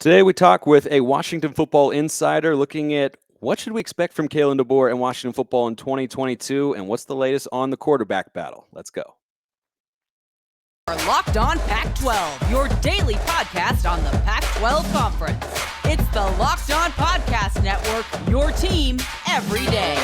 Today we talk with a Washington football insider looking at what should we expect from Kalen DeBoer and Washington football in 2022 and what's the latest on the quarterback battle. Let's go. Locked On Pac-12, your daily podcast on the Pac-12 Conference. It's the Locked On Podcast Network, your team every day.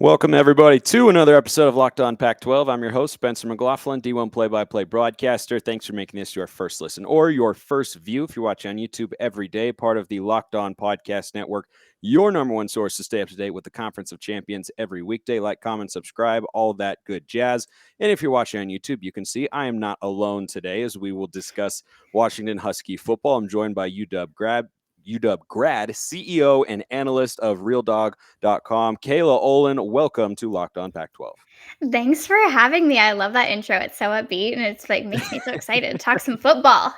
Welcome, everybody, to another episode of Locked On Pac-12. I'm your host, Spencer McLaughlin, D1 play-by-play broadcaster. Thanks for making this your first listen or your first view if you're watching on YouTube every day, part of the Locked On Podcast Network, your number one source to stay up to date with the Conference of Champions every weekday. Like, comment, subscribe, all that good jazz. And if you're watching on YouTube, you can see I am not alone today as we will discuss Washington Husky football. I'm joined by UW grad, CEO and analyst of RealDog.com. Kaila Olin, welcome to Locked On Pac-12. Thanks for having me. I love that intro. It's so upbeat and it's like makes me so excited to talk some football.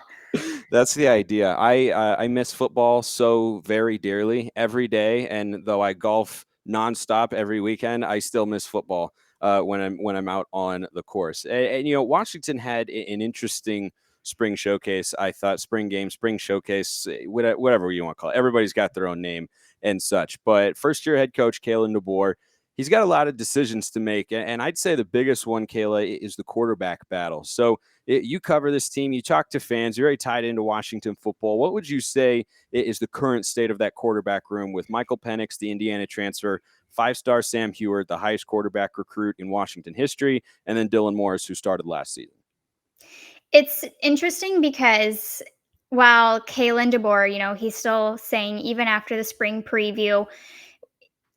That's the idea. I miss football so very dearly every day, and though I golf nonstop every weekend, I still miss football when I'm out on the course. And you know, Washington had an interesting spring showcase. I thought spring game, spring showcase, whatever you want to call it. Everybody's got their own name and such. But first year head coach Kalen DeBoer, he's got a lot of decisions to make. And I'd say the biggest one, Kaila, is the quarterback battle. So you cover this team, you talk to fans, you're very tied into Washington football. What would you say is the current state of that quarterback room with Michael Penix, the Indiana transfer, five-star Sam Huard, the highest quarterback recruit in Washington history, and then Dylan Morris, who started last season? It's interesting because while Kalen DeBoer, he's still saying even after the spring preview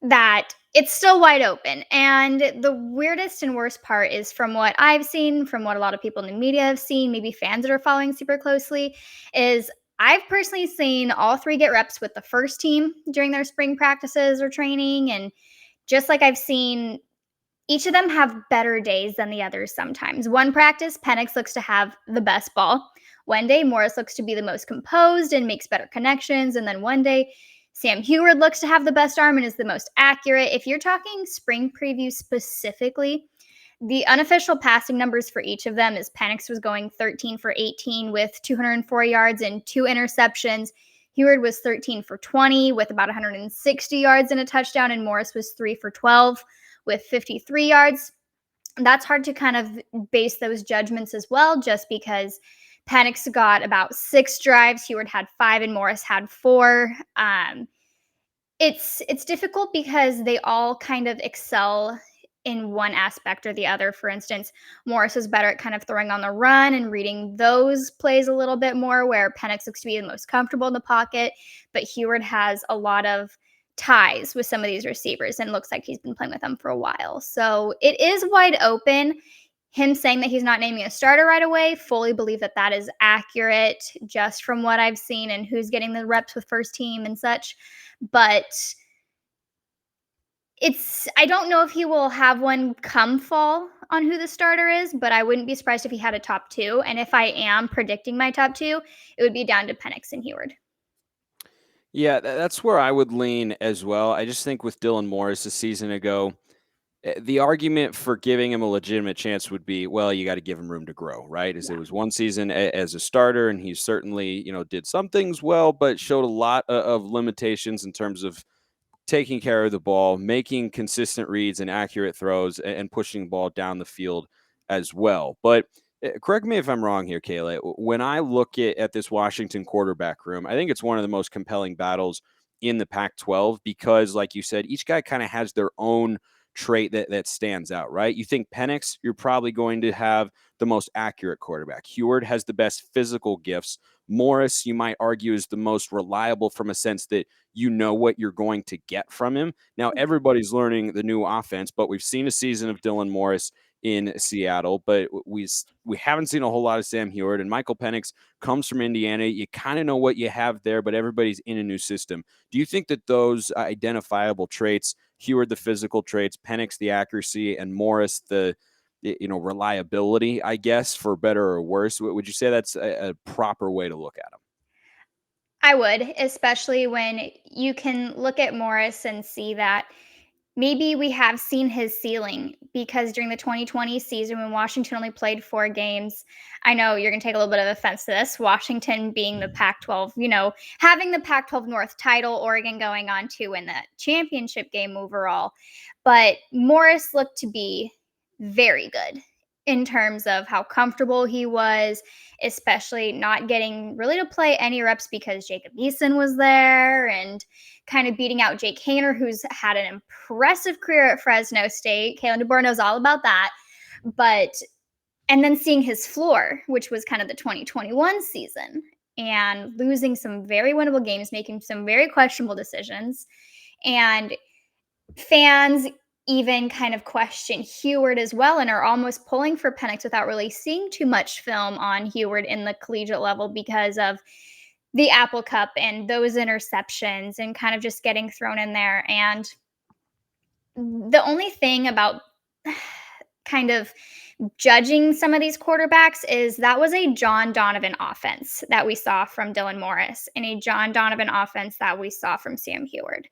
that it's still wide open. And the weirdest and worst part is from what I've seen, from what a lot of people in the media have seen, maybe fans that are following super closely, is I've personally seen all three get reps with the first team during their spring practices or training. And just like I've seen each of them have better days than the others sometimes. One practice, Penix looks to have the best ball. One day, Morris looks to be the most composed and makes better connections. And then one day, Sam Huard looks to have the best arm and is the most accurate. If you're talking spring preview specifically, the unofficial passing numbers for each of them is Penix was going 13 for 18 with 204 yards and 2 interceptions. Huard was 13 for 20 with about 160 yards and a touchdown, and Morris was 3 for 12 with 53 yards. That's hard to kind of base those judgments as well, just because Penix got about 6 drives, Huard had 5, and Morris had 4. It's difficult because they all kind of excel in one aspect or the other. For instance, Morris is better at kind of throwing on the run and reading those plays a little bit more, where Penix looks to be the most comfortable in the pocket, but Huard has a lot of ties with some of these receivers and looks like he's been playing with them for a while. So it is wide open. Him saying that he's not naming a starter right away, fully believe that that is accurate just from what I've seen and who's getting the reps with first team and such. But I don't know if he will have one come fall on who the starter is, but I wouldn't be surprised if he had a top 2. And if I am predicting my top 2, it would be down to Penix and Huard. Yeah, that's where I would lean as well. I just think with Dylan Morris a season ago, the argument for giving him a legitimate chance would be, well, you got to give him room to grow, right? As it was one season as a starter, and he certainly, did some things well, but showed a lot of limitations in terms of taking care of the ball, making consistent reads and accurate throws, and pushing the ball down the field as well. But correct me if I'm wrong here, Kaila. When I look at this Washington quarterback room, I think it's one of the most compelling battles in the Pac-12 because, like you said, each guy kind of has their own trait that stands out, right? You think Penix, you're probably going to have the most accurate quarterback. Huard has the best physical gifts. Morris, you might argue, is the most reliable from a sense that you know what you're going to get from him. Now, everybody's learning the new offense, but we've seen a season of Dylan Morris in Seattle, but we haven't seen a whole lot of Sam Huard, and Michael Penix comes from Indiana. You kind of know what you have there, but everybody's in a new system. Do you think that those identifiable traits, Huard the physical traits, Penix the accuracy, and Morris the reliability, I guess, for better or worse, would you say that's a proper way to look at them? I would, especially when you can look at Morris and see that maybe we have seen his ceiling, because during the 2020 season when Washington only played 4 games, I know you're going to take a little bit of offense to this, Washington being the Pac-12, having the Pac-12 North title, Oregon going on to win the championship game overall. But Morris looked to be very good in terms of how comfortable he was, especially not getting really to play any reps because Jacob Eason was there, and kind of beating out Jake Haener, who's had an impressive career at Fresno State. Kalen DeBoer knows all about that. And then seeing his floor, which was kind of the 2021 season, and losing some very winnable games, making some very questionable decisions. And fans even kind of question Huard as well, and are almost pulling for Penix without really seeing too much film on Huard in the collegiate level because of the Apple Cup and those interceptions and kind of just getting thrown in there. And the only thing about kind of judging some of these quarterbacks is that was a John Donovan offense that we saw from Dylan Morris, and a John Donovan offense that we saw from Sam Huard.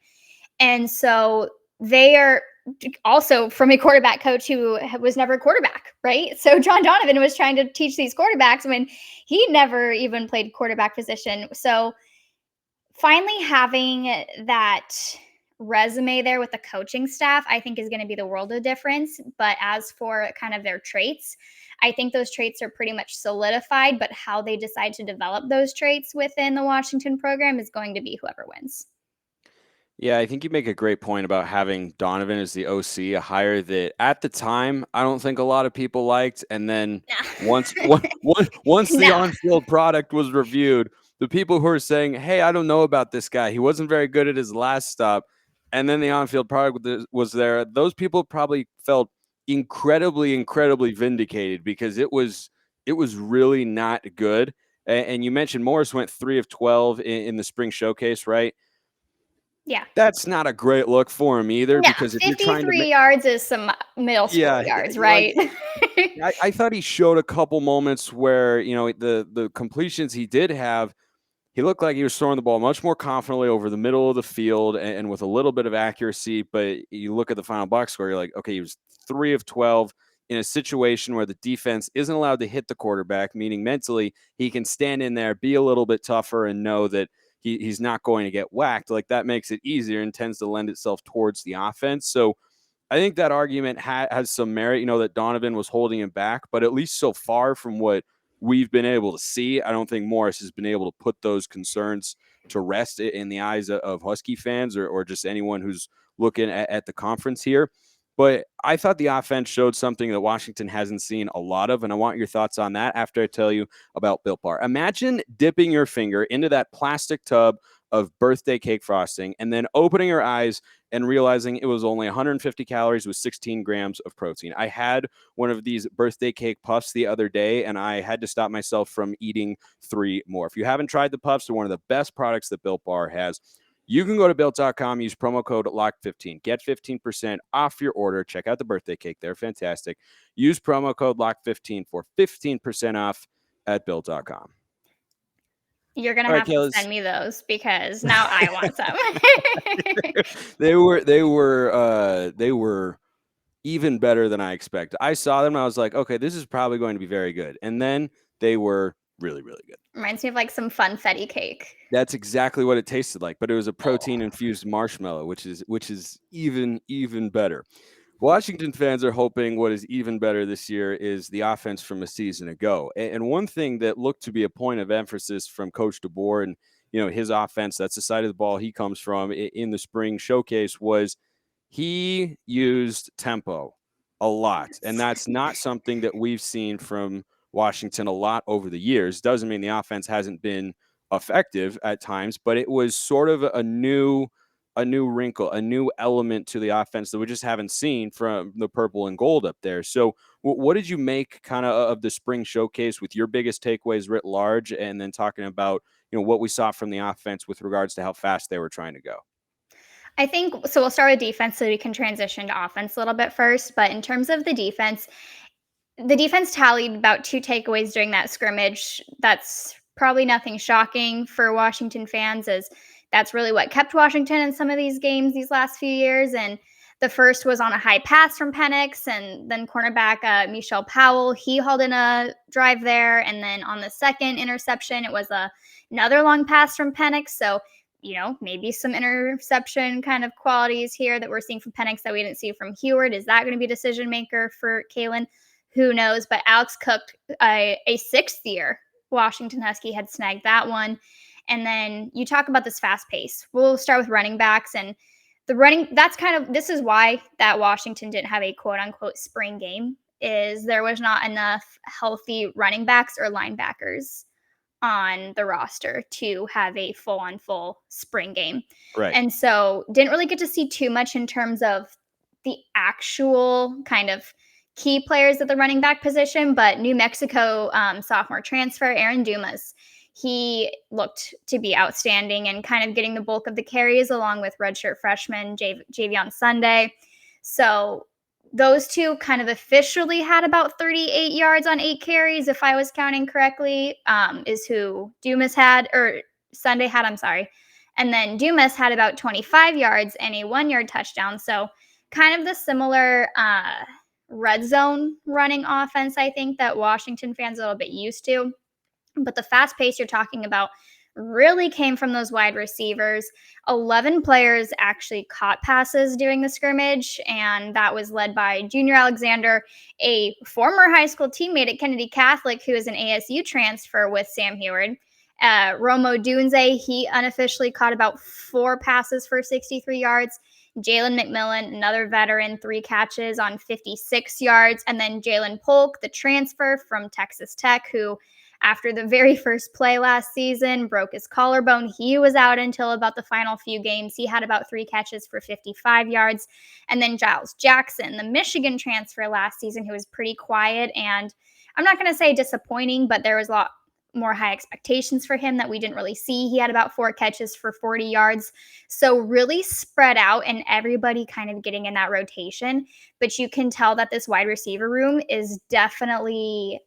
And so they are also from a quarterback coach who was never a quarterback, right? So John Donovan was trying to teach these quarterbacks when he never even played quarterback position. So finally having that resume there with the coaching staff, I think is going to be the world of difference. But as for kind of their traits, I think those traits are pretty much solidified, but how they decide to develop those traits within the Washington program is going to be whoever wins. Yeah, I think you make a great point about having Donovan as the OC, a hire that at the time I don't think a lot of people liked, and then once the on-field product was reviewed, the people who are saying, "Hey, I don't know about this guy. He wasn't very good at his last stop," and then the on-field product was there. Those people probably felt incredibly vindicated because it was really not good. And you mentioned Morris went 3 of 12 in the spring showcase, right? Yeah. That's not a great look for him either, Yeah, because if you're trying to 53 yards is some middle school yards, right? I thought he showed a couple moments where, the completions he did have, he looked like he was throwing the ball much more confidently over the middle of the field and with a little bit of accuracy. But you look at the final box score, you're like, okay, he was 3 of 12 in a situation where the defense isn't allowed to hit the quarterback, meaning mentally he can stand in there, be a little bit tougher, and know that he's not going to get whacked. Like, that makes it easier and tends to lend itself towards the offense. So I think that argument has some merit, that Donovan was holding him back, but at least so far from what we've been able to see, I don't think Morris has been able to put those concerns to rest in the eyes of Husky fans or just anyone who's looking at the conference here. But I thought the offense showed something that Washington hasn't seen a lot of, and I want your thoughts on that after I tell you about Built Bar. Imagine dipping your finger into that plastic tub of birthday cake frosting and then opening your eyes and realizing it was only 150 calories with 16 grams of protein. I had one of these birthday cake puffs the other day, and I had to stop myself from eating 3 more. If you haven't tried the puffs, they're one of the best products that Built Bar has. You can go to Built.com, use promo code LOCK15. Get 15% off your order. Check out the birthday cake. They're fantastic. Use promo code LOCK15 for 15% off at Built.com. You're going to have to send me those because now I want some. They were even better than I expected. I saw them and I was like, okay, this is probably going to be very good. And then they were really, really good. Reminds me of like some funfetti cake. That's exactly what it tasted like, but it was a protein-infused marshmallow, which is even better. Washington fans are hoping what is even better this year is the offense from a season ago. And one thing that looked to be a point of emphasis from Coach DeBoer and his offense, that's the side of the ball he comes from in the spring showcase, was he used tempo a lot. And that's not something that we've seen from Washington a lot over the years. Doesn't mean the offense hasn't been effective at times, but it was sort of a new wrinkle, a new element to the offense that we just haven't seen from the purple and gold up there. So what did you make kind of the spring showcase with your biggest takeaways writ large, and then talking about, what we saw from the offense with regards to how fast they were trying to go? I think, so we'll start with defense so we can transition to offense a little bit first. But in terms of the defense tallied about 2 takeaways during that scrimmage. That's probably nothing shocking for Washington fans, as that's really what kept Washington in some of these games these last few years. And the first was on a high pass from Penix, and then cornerback Michelle Powell, he hauled in a drive there. And then on the second interception, it was another long pass from Penix. So, maybe some interception kind of qualities here that we're seeing from Penix that we didn't see from Huard. Is that going to be a decision maker for Kalen? Who knows? But Alex Cook, a sixth-year Washington Husky, had snagged that one. And then you talk about this fast pace. We'll start with running backs, and this is why that Washington didn't have a quote unquote spring game, is there was not enough healthy running backs or linebackers on the roster to have a full spring game. Right. And so didn't really get to see too much in terms of the actual kind of key players at the running back position, but New Mexico sophomore transfer Aaron Dumas, he looked to be outstanding and kind of getting the bulk of the carries along with redshirt freshman Javion Sunday. So those two kind of officially had about 38 yards on 8 carries, if I was counting correctly, is who Dumas had, or Sunday had, I'm sorry. And then Dumas had about 25 yards and a 1-yard touchdown. So kind of the similar red zone running offense, I think, that Washington fans are a little bit used to. But the fast pace you're talking about really came from those wide receivers. 11 players actually caught passes during the scrimmage, and that was led by Junior Alexander, a former high school teammate at Kennedy Catholic who is an ASU transfer with Sam Huard. Romo Dunze, he unofficially caught about 4 passes for 63 yards. Jalen Mcmillan, another veteran, 3 catches on 56 yards. And then Jalen Polk, the transfer from Texas Tech, who after the very first play last season broke his collarbone. He was out until about the final few games. He had about 3 catches for 55 yards. And then Giles Jackson, the Michigan transfer last season, who was pretty quiet and I'm not going to say disappointing, but there was a lot more high expectations for him that we didn't really see. He had about 4 catches for 40 yards. So really spread out and everybody kind of getting in that rotation. But you can tell that this wide receiver room is definitely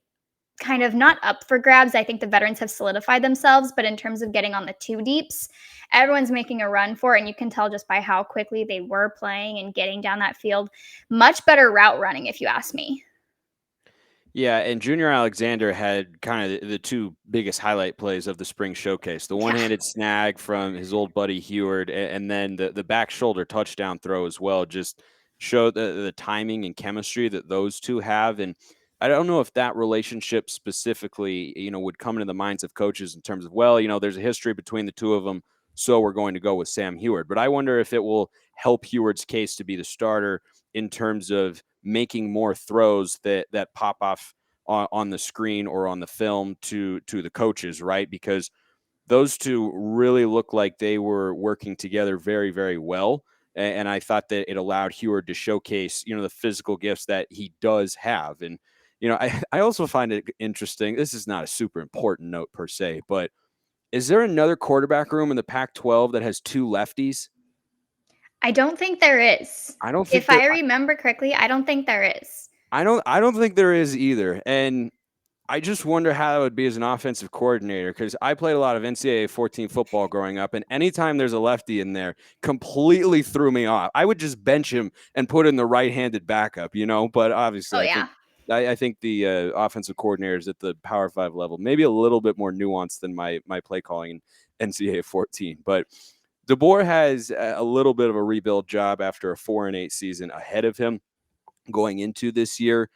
kind of not up for grabs. I think the veterans have solidified themselves, but in terms of getting on the 2 deeps, everyone's making a run for it. And you can tell just by how quickly they were playing and getting down that field. Much better route running, if you ask me. Yeah, and Junior Alexander had kind of the 2 biggest highlight plays of the spring showcase. The one-handed snag from his old buddy Huard, and then the back shoulder touchdown throw as well, just showed the timing and chemistry that those 2 have. And I don't know if that relationship specifically, would come into the minds of coaches in terms of, there's a history between the 2 of them, so we're going to go with Sam Huard. But I wonder if it will help Huard's case to be the starter in terms of making more throws that pop off on the screen or on the film to the coaches, right? Because those 2 really look like they were working together very, very well. And I thought that it allowed Huard to showcase, the physical gifts that he does have. And, I also find it interesting. This is not a super important note per se, but is there another quarterback room in the Pac-12 that has 2 lefties? I don't think there is. I don't think if I remember correctly, I don't think there is. I don't think there is either. And I just wonder how it would be as an offensive coordinator, because I played a lot of NCAA 14 football growing up, and anytime there's a lefty in there, completely threw me off. I would just bench him and put in the right-handed backup, but obviously I think the offensive coordinators at the Power 5 level, maybe a little bit more nuanced than my play calling in NCAA 14. But DeBoer has a little bit of a rebuild job after a 4-8 season ahead of him going into this year.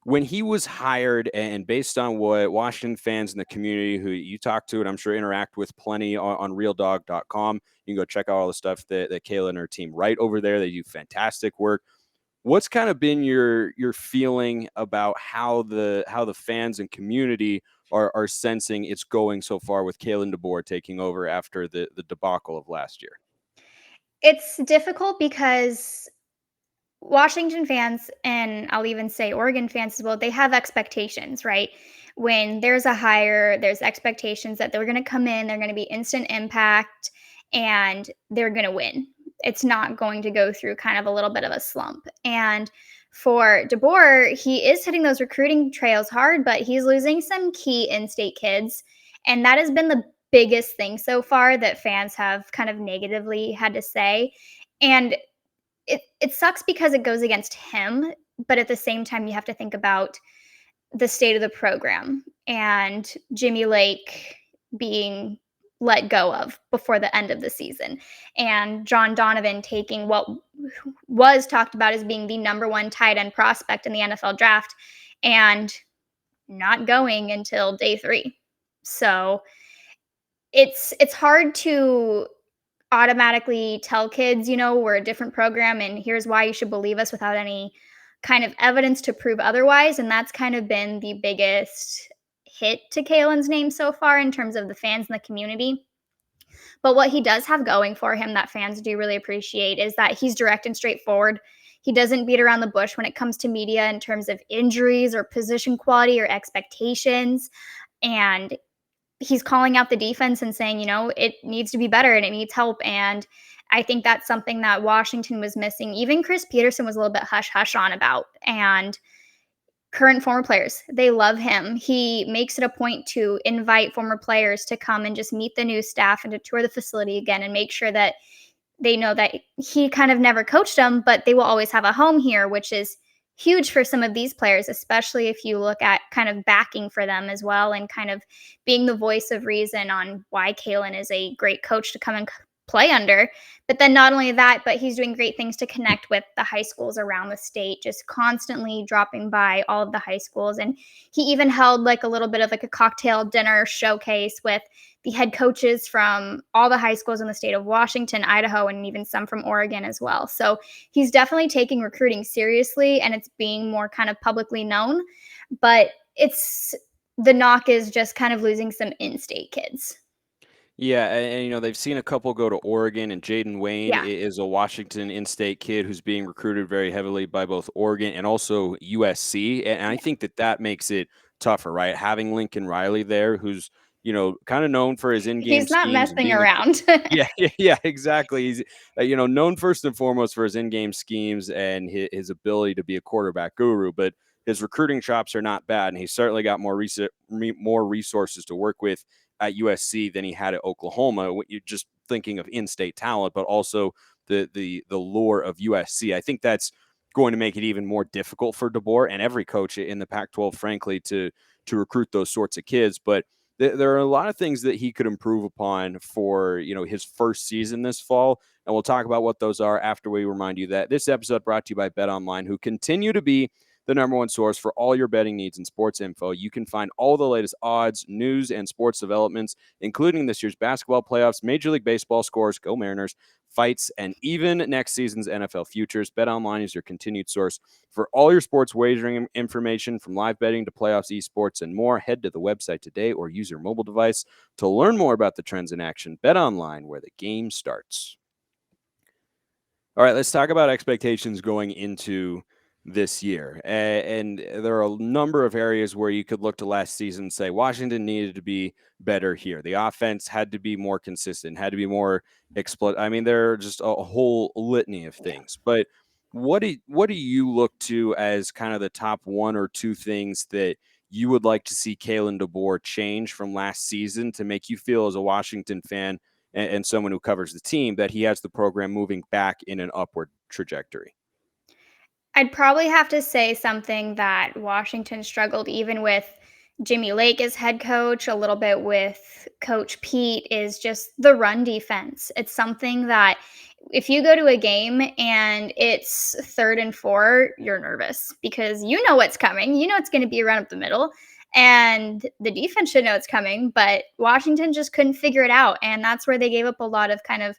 When he was hired, and based on what Washington fans in the community who you talk to, and I'm sure interact with plenty on realdog.com, you can go check out all the stuff that Kaila and her team write over there. They do fantastic work. What's kind of been your feeling about how the fans and community are sensing it's going so far with Kalen DeBoer taking over after the debacle of last year? It's difficult because Washington fans, and I'll even say Oregon fans as well, they have expectations, right? When there's a hire, there's expectations that they're going to come in, they're going to be instant impact, and they're going to win. It's not going to go through kind of a little bit of a slump. And for DeBoer, he is hitting those recruiting trails hard, but he's losing some key in-state kids. And that has been the biggest thing so far that fans have kind of negatively had to say. And it sucks because it goes against him, but at the same time, you have to think about the state of the program and Jimmy Lake being let go of before the end of the season, and John Donovan taking what was talked about as being the number one tight end prospect in the NFL draft and not going until day 3. So it's hard to automatically tell kids, we're a different program and here's why you should believe us without any kind of evidence to prove otherwise. And that's kind of been the biggest hit to Kalen's name so far in terms of the fans and the community. But what he does have going for him that fans do really appreciate is that he's direct and straightforward. He doesn't beat around the bush when it comes to media in terms of injuries or position quality or expectations. And he's calling out the defense and saying, it needs to be better and it needs help. And I think that's something that Washington was missing. Even Chris Peterson was a little bit hush-hush on about. And current former players, they love him. He makes it a point to invite former players to come and just meet the new staff and to tour the facility again and make sure that they know that he kind of never coached them, but they will always have a home here, which is huge for some of these players, especially if you look at kind of backing for them as well and kind of being the voice of reason on why Kalen is a great coach to come and play under. But then not only that, but he's doing great things to connect with the high schools around the state, just constantly dropping by all of the high schools. And he even held like a little bit of like a cocktail dinner showcase with the head coaches from all the high schools in the state of Washington, Idaho, and even some from Oregon as well. So he's definitely taking recruiting seriously and it's being more kind of publicly known. But the knock is just kind of losing some in-state kids. Yeah, and they've seen a couple go to Oregon, and Jaden Wayne Yeah. is a Washington in-state kid who's being recruited very heavily by both Oregon and also USC, and I think that makes it tougher, right? Having Lincoln Riley there, who's kind of known for his in-game He's not schemes and messing being around. yeah, exactly. He's known first and foremost for his in-game schemes and his ability to be a quarterback guru, but his recruiting chops are not bad, and he's certainly got more resources to work with at USC than he had at Oklahoma. You're just thinking of in-state talent, but also the lure of USC. I think that's going to make it even more difficult for DeBoer and every coach in the Pac-12, frankly, to recruit those sorts of kids. But there are a lot of things that he could improve upon for his first season this fall, and we'll talk about what those are after we remind you that this episode brought to you by BetOnline, who continue to be the number one source for all your betting needs and sports info. You can find all the latest odds, news, and sports developments, including this year's basketball playoffs, Major League Baseball scores, go Mariners, fights, and even next season's NFL futures. BetOnline is your continued source for all your sports wagering information, from live betting to playoffs, esports, and more. Head to the website today or use your mobile device to learn more about the trends in action. BetOnline, where the game starts. All right, let's talk about expectations going into this year. And there are a number of areas where you could look to last season and say Washington needed to be better here. The offense had to be more consistent, had to be more explosive. I mean, there are just a whole litany of things. But what do you look to as kind of the top one or two things that you would like to see Kalen DeBoer change from last season to make you feel, as a Washington fan and someone who covers the team, that he has the program moving back in an upward trajectory? I'd probably have to say something that Washington struggled even with Jimmy Lake as head coach, a little bit with Coach Pete, is just the run defense. It's something that if you go to a game and it's 3rd and 4, you're nervous because you know what's coming. You know it's going to be a run up the middle. And the defense should know it's coming, but Washington just couldn't figure it out. And that's where they gave up a lot of kind of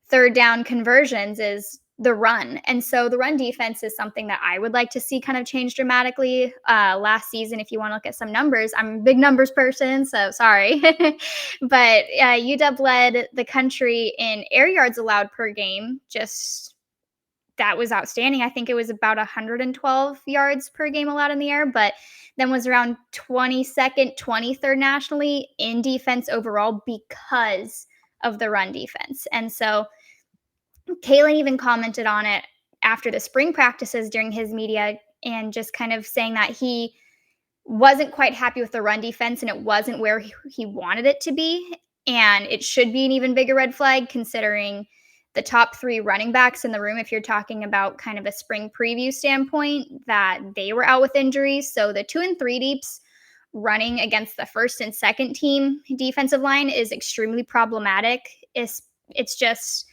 3rd down conversions, is the run. And so the run defense is something that I would like to see kind of change dramatically. Last season, if you want to look at some numbers, I'm a big numbers person, so sorry. But UW led the country in air yards allowed per game. Just that was outstanding. I think it was about 112 yards per game allowed in the air, but then was around 22nd, 23rd nationally in defense overall because of the run defense. And so Kalen even commented on it after the spring practices during his media and just kind of saying that he wasn't quite happy with the run defense, and it wasn't where he wanted it to be. And it should be an even bigger red flag considering the top 3 running backs in the room, if you're talking about kind of a spring preview standpoint, that they were out with injuries. So the 2 and 3 deeps running against the first and second team defensive line is extremely problematic. It's just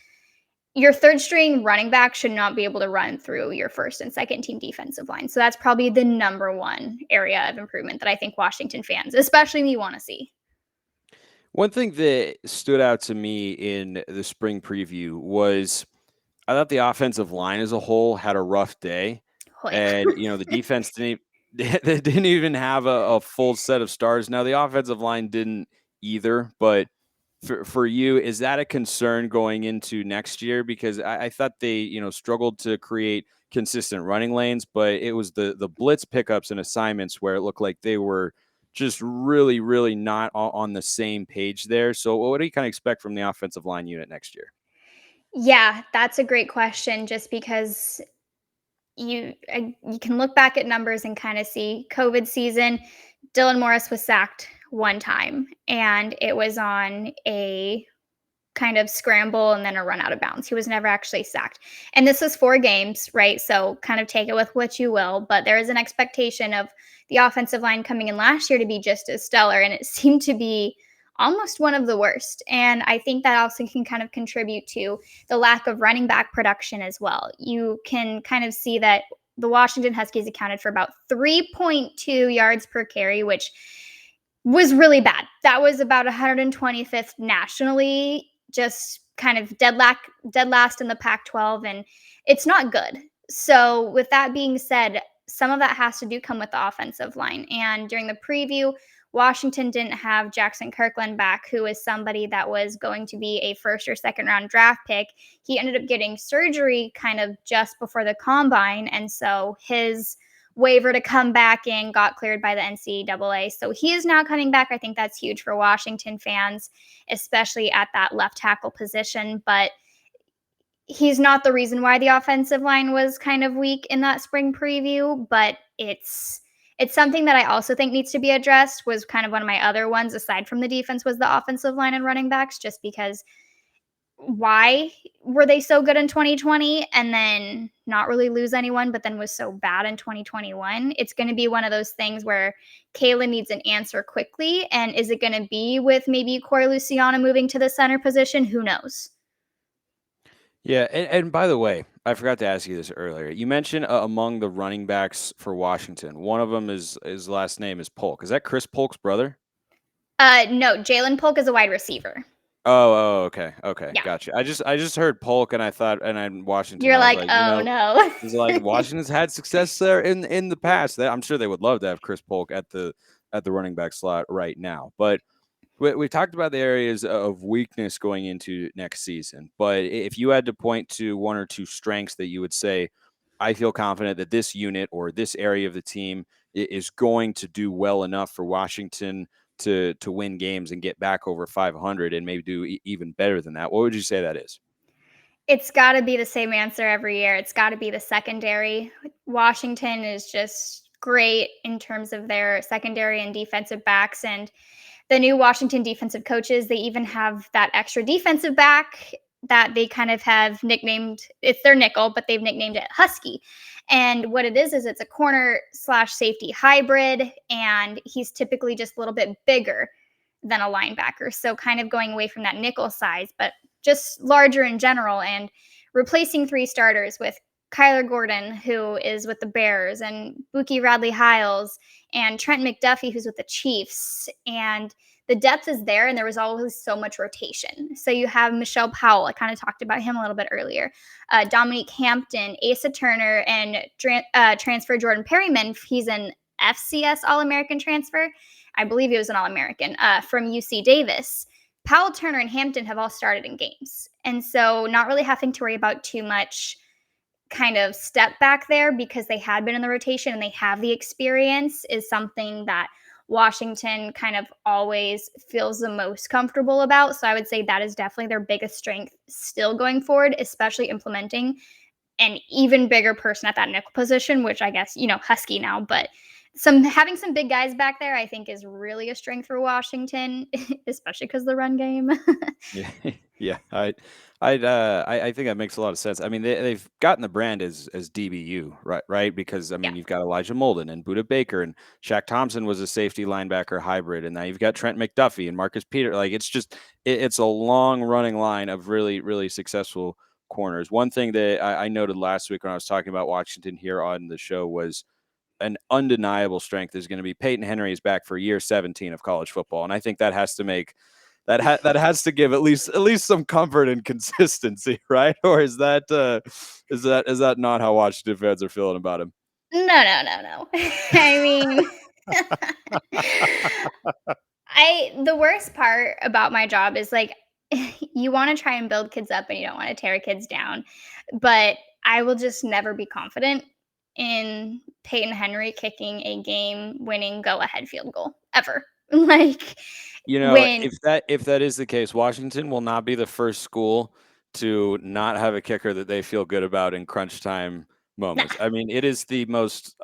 your third string running back should not be able to run through your first and second team defensive line. So that's probably the number one area of improvement that I think Washington fans, especially me, want to see. One thing that stood out to me in the spring preview was I thought the offensive line as a whole had a rough day. Oh, yeah. And, the defense they didn't even have a full set of stars. Now, the offensive line didn't either, but for you, is that a concern going into next year? Because I thought they, struggled to create consistent running lanes, but it was the blitz pickups and assignments where it looked like they were just really, really not on the same page there. So what do you kind of expect from the offensive line unit next year? Yeah, that's a great question, just because you can look back at numbers and kind of see COVID season, Dylan Morris was sacked one time, and it was on a kind of scramble and then a run out of bounds. He was never actually sacked. And this was 4 games, right? So kind of take it with what you will, but there is an expectation of the offensive line coming in last year to be just as stellar, and it seemed to be almost one of the worst. And I think that also can kind of contribute to the lack of running back production as well. You can kind of see that the Washington Huskies accounted for about 3.2 yards per carry, which was really bad. That was about 125th nationally, just kind of dead last in the Pac-12, and it's not good. So with that being said, some of that has to come with the offensive line. And during the preview, Washington didn't have Jackson Kirkland back, who is somebody that was going to be a first or second round draft pick. He ended up getting surgery kind of just before the combine, and so his waiver to come back in got cleared by the NCAA. So he is now coming back. I think that's huge for Washington fans, especially at that left tackle position. But he's not the reason why the offensive line was kind of weak in that spring preview, but it's something that I also think needs to be addressed. Was kind of one of my other ones aside from the defense was the offensive line and running backs, just because why were they so good in 2020 and then not really lose anyone, but then was so bad in 2021? It's going to be one of those things where Kaila needs an answer quickly. And is it going to be with maybe Corey Luciano moving to the center position? Who knows? Yeah, and by the way, I forgot to ask you this earlier. You mentioned among the running backs for Washington, one of them is his last name is Polk. Is that Chris Polk's brother? No, Jalen Polk is a wide receiver. Oh, okay, Yeah. gotcha. I just heard Polk and I thought, and I'm Washington. You're I was like, oh no. it's like Washington's had success there in the past. I'm sure they would love to have Chris Polk at the running back slot right now. But we talked about the areas of weakness going into next season. But if you had to point to one or two strengths that you would say, I feel confident that this unit or this area of the team is going to do well enough for Washington to win games and get back over 500 and maybe do even better than that, what would you say that is? It's got to be the same answer every year. It's got to be the secondary. Washington is just great in terms of their secondary and defensive backs. And the new Washington defensive coaches, they even have that extra defensive back that they kind of have nicknamed. It's their nickel, but they've nicknamed it Husky. And what it is it's a corner/safety hybrid, and he's typically just a little bit bigger than a linebacker. So kind of going away from that nickel size, but just larger in general, and replacing 3 starters with Kyler Gordon, who is with the Bears, and Buki Radley-Hiles, and Trent McDuffie, who's with the Chiefs. And the depth is there, and there was always so much rotation. So you have Michelle Powell. I kind of talked about him a little bit earlier. Dominique Hampton, Asa Turner, and transfer Jordan Perryman. He's an FCS All-American transfer. I believe he was an All-American from UC Davis. Powell, Turner, and Hampton have all started in games. And so not really having to worry about too much kind of step back there because they had been in the rotation and they have the experience is something that Washington kind of always feels the most comfortable about. So I would say that is definitely their biggest strength still going forward, especially implementing an even bigger person at that nickel position, which I guess, Husky now, but having some big guys back there, I think, is really a strength for Washington, especially because the run game. Yeah, yeah. I think that makes a lot of sense. I mean, they've gotten the brand as DBU, right? Because I mean, Yeah. you've got Elijah Molden and Budda Baker, and Shaq Thompson was a safety linebacker hybrid, and now you've got Trent McDuffie and Marcus Peter. Like, it's just it's a long running line of really, really successful corners. One thing that I noted last week when I was talking about Washington here on the show was an undeniable strength is going to be Peyton Henry is back for year 17 of college football, and I think that has to make that has to give at least some comfort and consistency, right? Or is that not how Washington fans are feeling about him? No. I mean, the worst part about my job is like you want to try and build kids up and you don't want to tear kids down, but I will just never be confident in Peyton Henry kicking a game-winning go-ahead field goal ever. Like when If that is the case, Washington will not be the first school to not have a kicker that they feel good about in crunch time moments. I mean, it is the most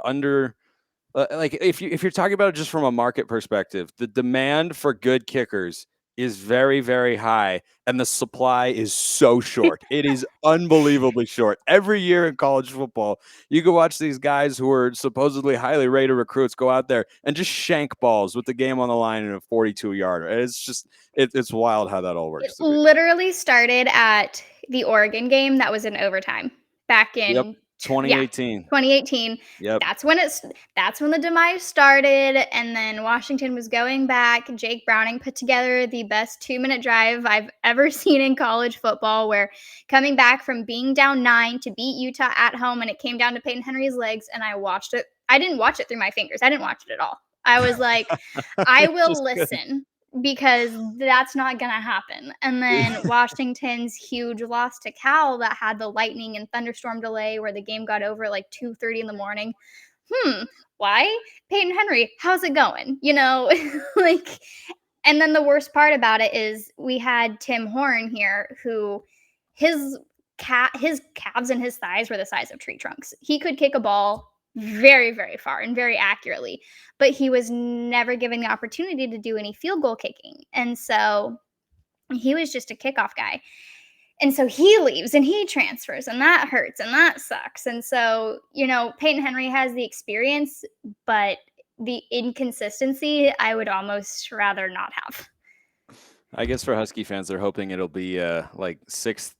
like if you're talking about it just from a market perspective, the demand for good kickers is very, very high, and the supply is so short. It is unbelievably short. Every year in college football, you can watch these guys who are supposedly highly rated recruits go out there and just shank balls with the game on the line in a 42-yarder. It's just it's wild how that all works. it literally started at the Oregon game that was in overtime back in 2018. 2018. Yep. That's when the demise started, and then Washington was going back. Jake Browning put together the best 2-minute drive I've ever seen in college football, where coming back from being down 9 to beat Utah at home, and it came down to Peyton Henry's legs, and I watched it. I didn't watch it through my fingers. I didn't watch it at all. I was like, I will listen. Because that's not going to happen. And then Washington's huge loss to Cal that had the lightning and thunderstorm delay where the game got over at like 2:30 in the morning. Why? Peyton Henry, how's it going? Like, and then the worst part about it is we had Tim Horn here who his calves and his thighs were the size of tree trunks. He could kick a ball very, very far and very accurately, but he was never given the opportunity to do any field goal kicking. And so he was just a kickoff guy. And so he leaves and he transfers, and that hurts and that sucks. And so, Peyton Henry has the experience, but the inconsistency I would almost rather not have. I guess for Husky fans, they're hoping it'll be like six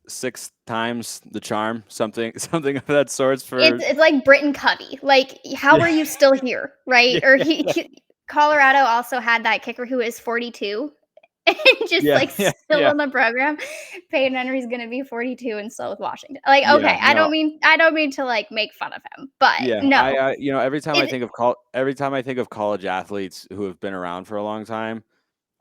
times the charm, something of that sort. It's like Britton Covey. Like, how are you still here, right? Or Colorado also had that kicker who is 42 and just still in the program. Peyton Henry's going to be 42 and still with Washington. Like, okay, I don't mean to like make fun of him, but no. Every time I think of college athletes who have been around for a long time,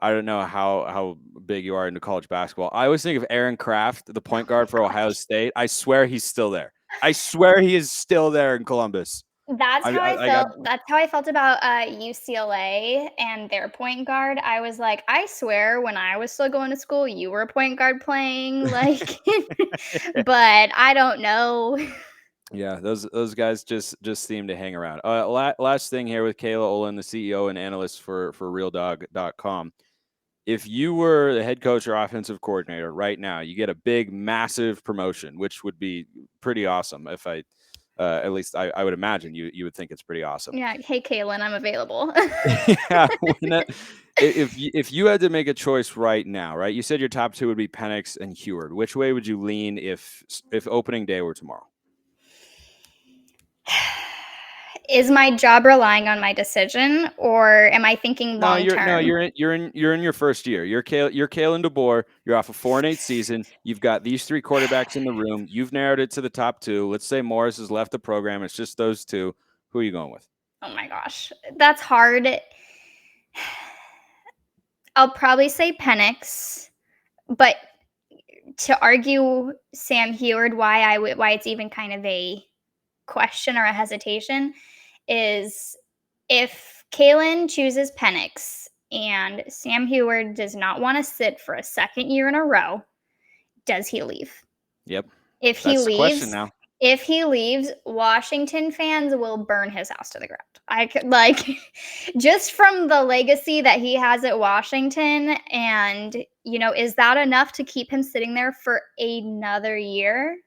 I don't know how big you are into college basketball. I always think of Aaron Kraft, the point guard for Ohio State. I swear he's still there. I swear he is still there in Columbus. That's how I felt. That's how I felt about UCLA and their point guard. I was like, I swear, when I was still going to school, you were a point guard playing, like, but I don't know. Yeah, those guys just seem to hang around. Last thing here with Kaila Olin, the CEO and analyst for RealDog.com. If you were the head coach or offensive coordinator right now, you get a big, massive promotion, which would be pretty awesome. If at least I would imagine you would think it's pretty awesome. Yeah. Hey, Kaylin, I'm available. Yeah. If you had to make a choice right now, right? You said your top two would be Penix and Huard. Which way would you lean if opening day were tomorrow? Is my job relying on my decision, or am I thinking long term? No, you're in your first year. You're Kalen DeBoer. You're off a 4-8 season. You've got these three quarterbacks in the room. You've narrowed it to the top two. Let's say Morris has left the program. It's just those two. Who are you going with? Oh my gosh, that's hard. I'll probably say Penix, but to argue Sam Huard, why it's even kind of a question or a hesitation is if Kalen chooses Penix and Sam Huard does not want to sit for a second year in a row, does he leave? Yep. If he leaves, Washington fans will burn his house to the ground. I could like just from the legacy that he has at Washington, and is that enough to keep him sitting there for another year?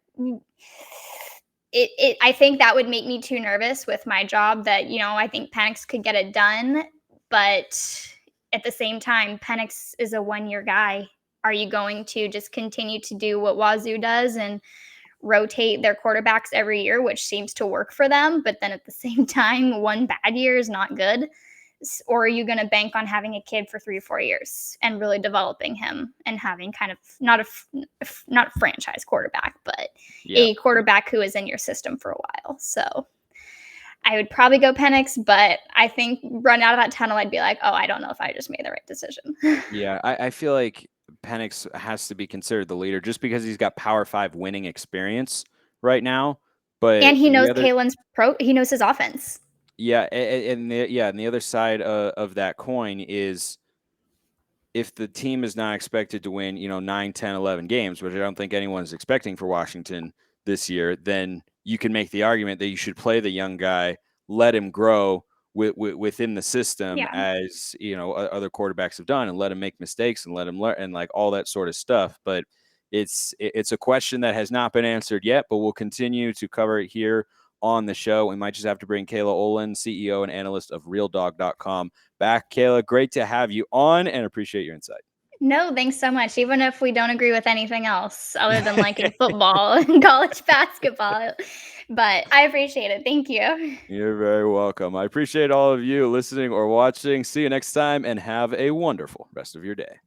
I think that would make me too nervous with my job that, I think Penix could get it done. But at the same time, Penix is a 1-year guy. Are you going to just continue to do what Wazoo does and rotate their quarterbacks every year, which seems to work for them? But then at the same time, one bad year is not good. Or are you going to bank on having a kid for 3 or 4 years and really developing him and having kind of not a franchise quarterback, but a quarterback who is in your system for a while? So I would probably go Penix, but I think run out of that tunnel, I'd be like, oh, I don't know if I just made the right decision. Yeah, I feel like Penix has to be considered the leader just because he's got Power 5 winning experience right now. But and he knows he knows his offense. Yeah, and the other side of that coin is if the team is not expected to win, 9, 10, 11 games, which I don't think anyone's expecting for Washington this year, then you can make the argument that you should play the young guy, let him grow within the system as, other quarterbacks have done, and let him make mistakes and let him learn and like all that sort of stuff. But it's a question that has not been answered yet, but we'll continue to cover it here on the show. We might just have to bring Kaila Olin, CEO and analyst of RealDog.com, back. Kaila, great to have you on and appreciate your insight. No, thanks so much. Even if we don't agree with anything else other than liking football and college basketball. But I appreciate it. Thank you. You're very welcome. I appreciate all of you listening or watching. See you next time and have a wonderful rest of your day.